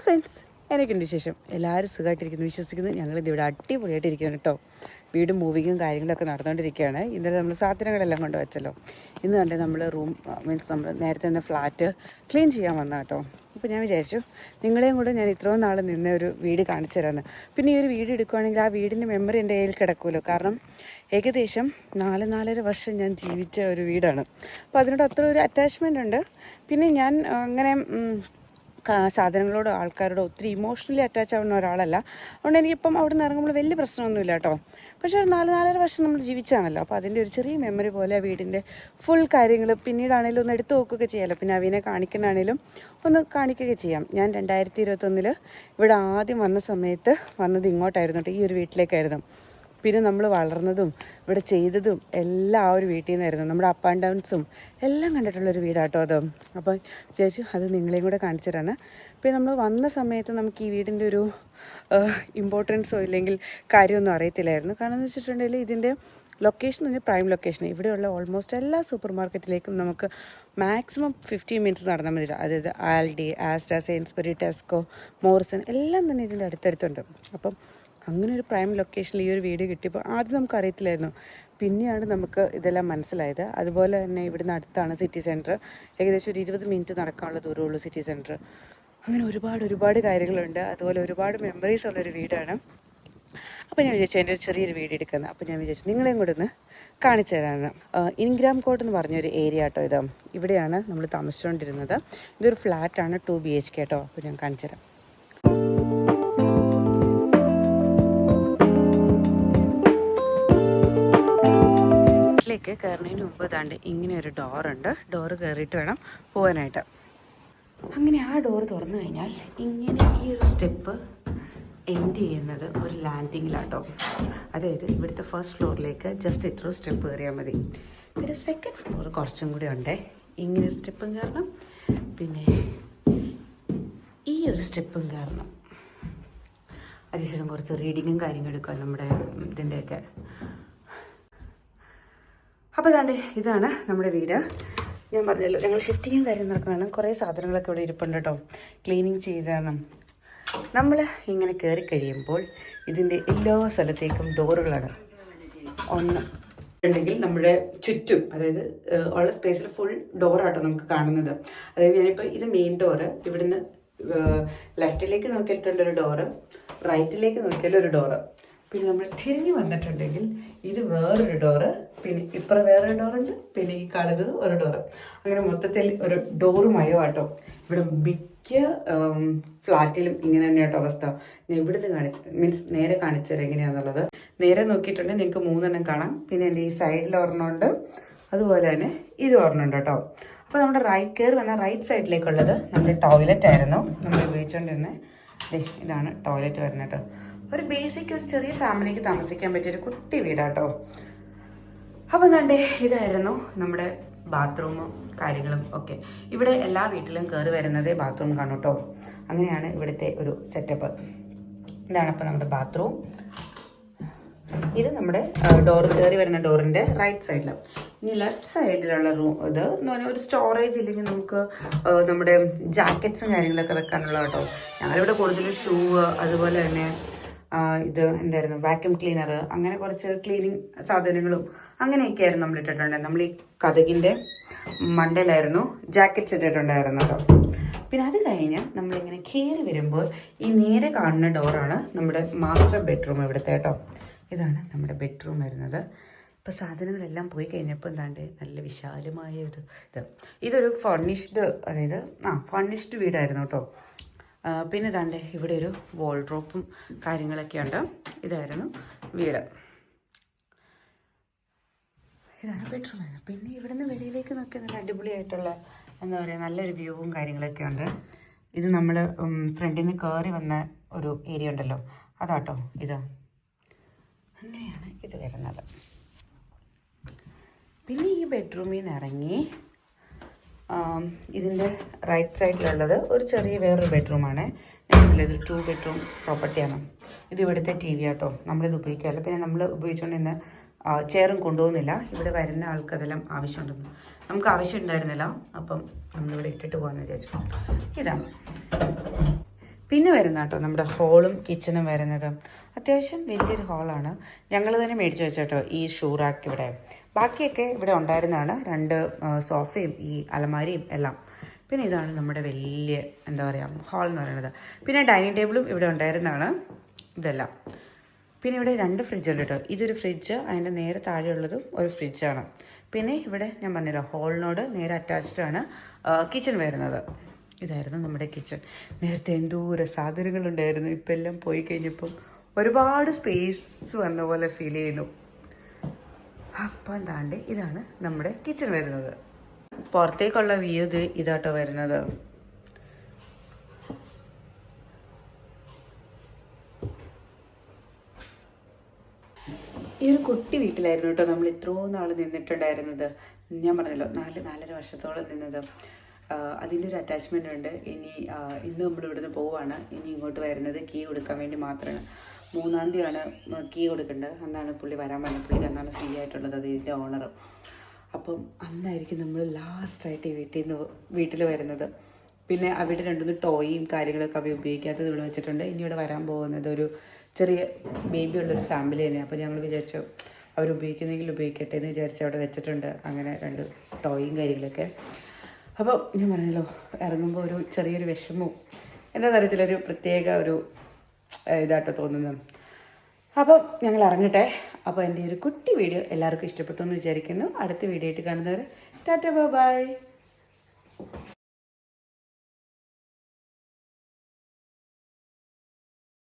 Friends, എന്നൊക്കെയുണ്ട് വിശേഷം? എല്ലാവരും സുഖമായിട്ടിരിക്കുന്നു വിശ്വസിക്കുന്നു. ഞങ്ങളിത് ഇവിടെ അടിപൊളിയായിട്ടിരിക്കുകയാണ് കേട്ടോ. വീട് മൂവിങ്ങും കാര്യങ്ങളൊക്കെ നടന്നുകൊണ്ടിരിക്കുകയാണ്. ഇന്നലെ നമ്മൾ സാധനങ്ങളെല്ലാം കൊണ്ട് വെച്ചല്ലോ. ഇന്ന് കണ്ടേ നമ്മൾ നമ്മൾ നേരത്തെ തന്നെ ഫ്ലാറ്റ് ക്ലീൻ ചെയ്യാൻ വന്ന കേട്ടോ. അപ്പോൾ ഞാൻ വിചാരിച്ചു നിങ്ങളെയും കൂടെ ഞാൻ ഇത്രയും നാൾ നിന്ന ഒരു വീട് കാണിച്ചു തരാമെന്ന്. പിന്നെ ഈ ഒരു വീട് എടുക്കുകയാണെങ്കിൽ ആ വീടിൻ്റെ മെമ്മറി എൻ്റെ കയ്യിൽ കിടക്കുമല്ലോ. കാരണം ഏകദേശം 4-4.5 വർഷം ഞാൻ ജീവിച്ച ഒരു വീടാണ്. അപ്പോൾ അതിനോട് അത്ര ഒരു അറ്റാച്ച്മെൻ്റ് ഉണ്ട്. പിന്നെ ഞാൻ അങ്ങനെ സാധനങ്ങളോട് ആൾക്കാരോട് ഒത്തിരി ഇമോഷണലി അറ്റാച്ച് ആവുന്ന ഒരാളല്ല. അതുകൊണ്ട് എനിക്കിപ്പം അവിടെ നിന്ന് ഇറങ്ങുമ്പോൾ വലിയ പ്രശ്നമൊന്നുമില്ല കേട്ടോ. പക്ഷേ ഒരു 4-4.5 വർഷം നമ്മൾ ജീവിച്ചാണല്ലോ. അപ്പോൾ അതിൻ്റെ ഒരു ചെറിയ മെമ്മറി പോലെ വീടിൻ്റെ ഫുൾ കാര്യങ്ങൾ പിന്നീടാണെങ്കിലും ഒന്ന് എടുത്തു നോക്കുകയൊക്കെ ചെയ്യാമല്ലോ. പിന്നെ അവനെ കാണിക്കണാണെങ്കിലും ഒന്ന് കാണിക്കുകയൊക്കെ ചെയ്യാം. ഞാൻ 2021 ഇവിടെ ആദ്യം വന്ന സമയത്ത് വന്നത് ഇങ്ങോട്ടായിരുന്നു കേട്ടോ, ഈ ഒരു വീട്ടിലേക്കായിരുന്നു. പിന്നെ നമ്മൾ വളർന്നതും ഇവിടെ ചെയ്തതും എല്ലാം ആ ഒരു വീട്ടിൽ നിന്നായിരുന്നു. നമ്മുടെ അപ്പ് ആൻഡ് ഡൗൺസും എല്ലാം കണ്ടിട്ടുള്ളൊരു വീടാട്ടോ അത്. അപ്പം വിചാരിച്ചു അത് നിങ്ങളെയും കൂടെ കാണിച്ചു തരാമെന്ന്. പിന്നെ നമ്മൾ വന്ന സമയത്ത് നമുക്ക് ഈ വീടിൻ്റെ ഒരു ഇമ്പോർട്ടൻസോ ഇല്ലെങ്കിൽ കാര്യമൊന്നും അറിയത്തില്ലായിരുന്നു. കാരണം എന്ന് വെച്ചിട്ടുണ്ടെങ്കിൽ ഇതിൻ്റെ ലൊക്കേഷൻ എന്ന് പറഞ്ഞാൽ പ്രൈം ലൊക്കേഷൻ. ഇവിടെയുള്ള ഓൾമോസ്റ്റ് എല്ലാ സൂപ്പർ മാർക്കറ്റിലേക്കും നമുക്ക് മാക്സിമം 15 മിനിറ്റ്സ് നടന്നാൽ മതി. അതായത് Aldi, Asta, Sainsbury, Tesco, Morrison എല്ലാം തന്നെ ഇതിൻ്റെ അടുത്തടുത്തുണ്ട്. അപ്പം അങ്ങനെ ഒരു പ്രൈം ലൊക്കേഷനിൽ ഈ ഒരു വീട് കിട്ടിയപ്പോൾ ആദ്യം നമുക്ക് അറിയത്തില്ലായിരുന്നു. പിന്നെയാണ് നമുക്ക് ഇതെല്ലാം മനസ്സിലായത്. അതുപോലെ തന്നെ ഇവിടുന്ന് അടുത്താണ് സിറ്റി സെൻറ്റർ. ഏകദേശം ഒരു 20 മിനിറ്റ് നടക്കാനുള്ള ദൂരമുള്ളൂ സിറ്റി സെൻറ്റർ. അങ്ങനെ ഒരുപാട് കാര്യങ്ങളുണ്ട്. അതുപോലെ ഒരുപാട് മെമ്മറീസ് ഉള്ളൊരു വീടാണ്. അപ്പോൾ ഞാൻ വിചാരിച്ചു എൻ്റെ ഒരു ചെറിയൊരു വീട് എടുക്കുന്നത്. അപ്പോൾ ഞാൻ വിചാരിച്ചു നിങ്ങളെയും കൂടെ ഒന്ന് കാണിച്ചു തരാമെന്ന്. ഇൻഗ്രാം കോട്ട് എന്ന് പറഞ്ഞൊരു ഏരിയ കേട്ടോ ഇത്. ഇവിടെയാണ് നമ്മൾ താമസിച്ചുകൊണ്ടിരുന്നത്. ഇതൊരു ഫ്ലാറ്റാണ്, 2 BHK കേട്ടോ. അപ്പോൾ ഞാൻ കാണിച്ചു തരാം. കയറുന്നതിന് മുമ്പ് താണ്ട് ഇങ്ങനെ ഒരു ഡോറുണ്ട്. ഡോറ് കയറിയിട്ട് വേണം പോകാനായിട്ട്. അങ്ങനെ ആ ഡോറ് തുറന്നു കഴിഞ്ഞാൽ ഇങ്ങനെ ഈ ഒരു സ്റ്റെപ്പ് എൻഡ് ചെയ്യുന്നത് ഒരു ലാൻഡിങ്ങിലാട്ടോ. അതായത് ഇവിടുത്തെ ഫസ്റ്റ് ഫ്ലോറിലേക്ക് ജസ്റ്റ് ഇത്ര സ്റ്റെപ്പ് കയറിയാൽ മതി. പിന്നെ സെക്കൻഡ് ഫ്ലോർ കുറച്ചും കൂടി ഉണ്ടേ. ഇങ്ങനെ ഒരു സ്റ്റെപ്പും കയറണം, പിന്നെ ഈ ഒരു സ്റ്റെപ്പും കയറണം. അതിനുശേഷം കുറച്ച് റീഡിങ്ങും കാര്യങ്ങളും എടുക്കാം നമ്മുടെ ഇതിൻ്റെയൊക്കെ. അപ്പോൾ ഇതാണ് നമ്മുടെ വീട്. ഞാൻ പറഞ്ഞല്ലോ ഞങ്ങൾ ഷിഫ്റ്റിങ്ങും കാര്യം നടക്കുന്നതാണ്. കുറേ സാധനങ്ങളൊക്കെ ഇവിടെ ഇരിപ്പുണ്ട് കേട്ടോ. ക്ലീനിങ് ചെയ്താണ്. നമ്മൾ ഇങ്ങനെ കയറി കഴിയുമ്പോൾ ഇതിൻ്റെ എല്ലാ സ്ഥലത്തേക്കും ഡോറുകളാണ്. ഒന്ന് ഉണ്ടെങ്കിൽ നമ്മുടെ ചുറ്റും, അതായത് ഉള്ള സ്പേസിൽ ഫുൾ ഡോറാട്ടോ നമുക്ക് കാണുന്നത്. അതായത് ഞാനിപ്പോൾ ഇത് മെയിൻ ഡോറ്. ഇവിടുന്ന് ലെഫ്റ്റിലേക്ക് നോക്കിയിട്ടുണ്ടൊരു ഡോറ്, റൈറ്റിലേക്ക് നോക്കിയാലൊരു ഡോറ്. പിന്നെ നമ്മൾ തിരിഞ്ഞ് വന്നിട്ടുണ്ടെങ്കിൽ ഇത് വേറൊരു ഡോറ്, പിന്നെ ഇപ്പുറം വേറൊരു ഡോറുണ്ട്, പിന്നെ ഈ കാണുന്നത് ഒരു ഡോറ്. അങ്ങനെ മൊത്തത്തിൽ ഒരു ഡോറുമയോ ആട്ടോ. ഇവിടെ മിക്ക ഫ്ലാറ്റിലും ഇങ്ങനെ തന്നെയാട്ടോ അവസ്ഥ. ഞാൻ ഇവിടുന്ന് മീൻസ് നേരെ കാണിച്ചു തരാം എങ്ങനെയാണെന്നുള്ളത്. നേരെ നോക്കിയിട്ടുണ്ടെങ്കിൽ നിങ്ങൾക്ക് 3 എണ്ണം കാണാം. പിന്നെ എൻ്റെ ഈ സൈഡിൽ ഒരെണ്ണമുണ്ട്, അതുപോലെ തന്നെ ഇത് ഒരെണ്ണമുണ്ട് കേട്ടോ. അപ്പോൾ നമ്മുടെ കയറി വന്ന റൈറ്റ് സൈഡിലേക്കുള്ളത് നമ്മുടെ ടോയ്ലറ്റ് ആയിരുന്നു നമ്മൾ ഉപയോഗിച്ചുകൊണ്ടിരുന്നത്. ഇതാണ് ടോയ്ലറ്റ് വരുന്നത് കേട്ടോ. ഒരു ബേസിക് ഒരു ചെറിയ ഫാമിലിക്ക് താമസിക്കാൻ പറ്റിയൊരു കുട്ടി വീടാട്ടോ. അപ്പം ഇതായിരുന്നു നമ്മുടെ ബാത്റൂമും കാര്യങ്ങളും ഒക്കെ. ഇവിടെ എല്ലാ വീട്ടിലും കയറി വരുന്നത് ബാത്റൂം കാണും കേട്ടോ. അങ്ങനെയാണ് ഇവിടുത്തെ ഒരു സെറ്റപ്പ്. ഇതാണ് അപ്പോൾ നമ്മുടെ ബാത്റൂം. ഇത് നമ്മുടെ ഡോറ്, കയറി വരുന്ന ഡോറിൻ്റെ റൈറ്റ് സൈഡിൽ. ഇനി ലെഫ്റ്റ് സൈഡിലുള്ള ഇത് എന്ന് പറഞ്ഞാൽ ഒരു സ്റ്റോറേജ് ഇല്ലെങ്കിൽ നമുക്ക് നമ്മുടെ ജാക്കറ്റ്സും കാര്യങ്ങളൊക്കെ വെക്കാനുള്ള കേട്ടോ. ഞങ്ങളിവിടെ കൂടുതലും ഷൂ, അതുപോലെ തന്നെ ഇത് എന്തായിരുന്നു വാക്യൂം ക്ലീനർ, അങ്ങനെ കുറച്ച് ക്ലീനിങ് സാധനങ്ങളും അങ്ങനെയൊക്കെയായിരുന്നു നമ്മൾ ഇട്ടിട്ടുണ്ട്. നമ്മൾ ഈ കതകിൻ്റെ മണ്ടയിലായിരുന്നു ജാക്കറ്റ്സ് ഇട്ടിട്ടുണ്ടായിരുന്നു കേട്ടോ. പിന്നെ അത് കഴിഞ്ഞ് നമ്മളിങ്ങനെ കയറി വരുമ്പോൾ ഈ നേരെ കാണുന്ന ഡോറാണ് നമ്മുടെ മാസ്റ്റർ ബെഡ്റൂം ഇവിടുത്തെ കേട്ടോ. ഇതാണ് നമ്മുടെ ബെഡ്റൂം വരുന്നത്. ഇപ്പോൾ സാധനങ്ങളെല്ലാം പോയി കഴിഞ്ഞപ്പോൾ നല്ല വിശാലമായ ഒരു ഇതൊരു ഫർണിഷ്ഡ്, അതായത് ഫർണിഷ്ഡ് വീടായിരുന്നു കേട്ടോ. പിന്നെ ഇവിടെ ഒരു വാൾഡ്രോപ്പും കാര്യങ്ങളൊക്കെ ഉണ്ട്. ഇതായിരുന്നു വീട്. ഇതാണ് ബെഡ്റൂം. പിന്നെ ഇവിടുന്ന് വെളിയിലേക്ക് നോക്കി നല്ല അടിപൊളിയായിട്ടുള്ള എന്താ പറയുക നല്ലൊരു വ്യൂവും കാര്യങ്ങളൊക്കെ ഉണ്ട്. ഇത് നമ്മൾ ഫ്രണ്ടിൽ നിന്ന് കയറി വന്ന ഒരു ഏരിയ ഉണ്ടല്ലോ, അതാട്ടോ ഇത്. അങ്ങനെയാണ് ഇത് വരുന്നത്. പിന്നെ ഈ ബെഡ്റൂമിൽ നിന്ന് ഇറങ്ങി ഇതിൻ്റെ റൈറ്റ് സൈഡിലുള്ളത് ഒരു ചെറിയ വേറൊരു ബെഡ്റൂമാണ്. ഇതൊരു 2 ബെഡ്റൂം പ്രോപ്പർട്ടിയാണ്. ഇത് ഇവിടുത്തെ TV ആട്ടോ. നമ്മളിത് ഉപയോഗിക്കാറില്ല. പിന്നെ നമ്മൾ ഉപയോഗിച്ചുകൊണ്ടിരുന്ന ചെയറും കൊണ്ടുപോകുന്നില്ല. ഇവിടെ വരുന്ന ആൾക്ക് അതെല്ലാം ആവശ്യമുണ്ടെന്ന് നമുക്ക് ആവശ്യം ഉണ്ടായിരുന്നില്ല. അപ്പം നമ്മളിവിടെ ഇട്ടിട്ട് പോകാമെന്ന് വിചാരിച്ചു. ഇതാണ് പിന്നെ വരുന്ന കേട്ടോ നമ്മുടെ ഹോളും കിച്ചണും വരുന്നത് അത്യാവശ്യം വലിയൊരു ഹോളാണ്. ഞങ്ങൾ തന്നെ മേടിച്ച് വെച്ചേട്ടോ ഈ ഷൂ റാക്ക് ഇവിടെ. ബാക്കിയൊക്കെ ഇവിടെ ഉണ്ടായിരുന്നതാണ്, 2 സോഫയും ഈ അലമാരിയും എല്ലാം. പിന്നെ ഇതാണ് നമ്മുടെ വലിയ എന്താ പറയുക ഹാൾ എന്ന് പറയുന്നത്. പിന്നെ ഡൈനിങ് ടേബിളും ഇവിടെ ഉണ്ടായിരുന്നതാണ് ഇതെല്ലാം. പിന്നെ ഇവിടെ 2 ഫ്രിഡ്ജുണ്ട് കേട്ടോ. ഇതൊരു ഫ്രിഡ്ജ്, അതിൻ്റെ നേരെ താഴെയുള്ളതും ഒരു ഫ്രിഡ്ജാണ്. പിന്നെ ഇവിടെ ഞാൻ പറഞ്ഞില്ല ഹോളിനോട് നേരെ അറ്റാച്ച്ഡാണ് കിച്ചൺ വരുന്നത്. ഇതായിരുന്നു നമ്മുടെ കിച്ചൺ. നേരത്തെ എന്തോരം സാധനങ്ങളുണ്ടായിരുന്നു, ഇപ്പം എല്ലാം പോയി കഴിഞ്ഞപ്പം ഒരുപാട് സ്പേസ് വന്ന പോലെ ഫീൽ ചെയ്യുന്നു. അപ്പം എന്താണ്ട് ഇതാണ് നമ്മുടെ കിച്ചൺ വരുന്നത്. പുറത്തേക്കുള്ള വ്യൂ ഇതാട്ടോ വരുന്നത്. ഈ ഒരു കുട്ടി വീട്ടിലായിരുന്നു കേട്ടോ നമ്മൾ ഇത്രയും നാൾ നിന്നിട്ടുണ്ടായിരുന്നത്. ഞാൻ പറഞ്ഞല്ലോ 4-4.5 വർഷത്തോളം നിന്നത്. അതിൻ്റെ ഒരു അറ്റാച്ച്മെൻ്റ് ഉണ്ട്. ഇന്ന് നമ്മൾ ഇവിടുന്ന് പോവുകയാണ്. ഇനി ഇങ്ങോട്ട് വരുന്നത് കീ കൊടുക്കാൻ വേണ്ടി മാത്രമാണ്. 3-ാം തീയതിയാണ് കീ കൊടുക്കേണ്ടത്. അന്നാണ് പുള്ളി വരാൻ പറഞ്ഞത്. പുള്ളിക്ക് അന്നാണ് ഫ്രീ ആയിട്ടുള്ളത്, അത് ഇതിൻ്റെ ഓണർ. അപ്പം അന്നായിരിക്കും നമ്മൾ ലാസ്റ്റായിട്ട് ഈ വീട്ടിൽ വരുന്നത്. പിന്നെ അവിടെ 2-3 ടോയും കാര്യങ്ങളൊക്കെ അവർ ഉപയോഗിക്കാത്തത് ഇവിടെ വെച്ചിട്ടുണ്ട്. ഇനി ഇവിടെ വരാൻ പോകുന്നത് ഒരു ചെറിയ ബേബി ഉള്ളൊരു ഫാമിലി തന്നെയാണ്. അപ്പോൾ ഞങ്ങൾ വിചാരിച്ചു അവർ ഉപയോഗിക്കുന്നെങ്കിൽ ഉപയോഗിക്കട്ടെ എന്ന് വിചാരിച്ച് അവിടെ വെച്ചിട്ടുണ്ട്. അങ്ങനെ 2 ടോയും കാര്യങ്ങളൊക്കെ. അപ്പോൾ ഞാൻ പറഞ്ഞല്ലോ ഇറങ്ങുമ്പോൾ ഒരു ചെറിയൊരു വിഷമവും എന്താ തരത്തിലൊരു പ്രത്യേക ഒരു ഇതായിട്ട് തോന്നുന്നത്. അപ്പം ഞങ്ങൾ ഇറങ്ങട്ടെ. അപ്പോൾ എൻ്റെ ഒരു കുട്ടി വീഡിയോ എല്ലാവർക്കും ഇഷ്ടപ്പെട്ടു എന്ന് വിചാരിക്കുന്നു. അടുത്ത വീഡിയോ ആയിട്ട് കാണുന്നവരെ ടാറ്റ ബൈ.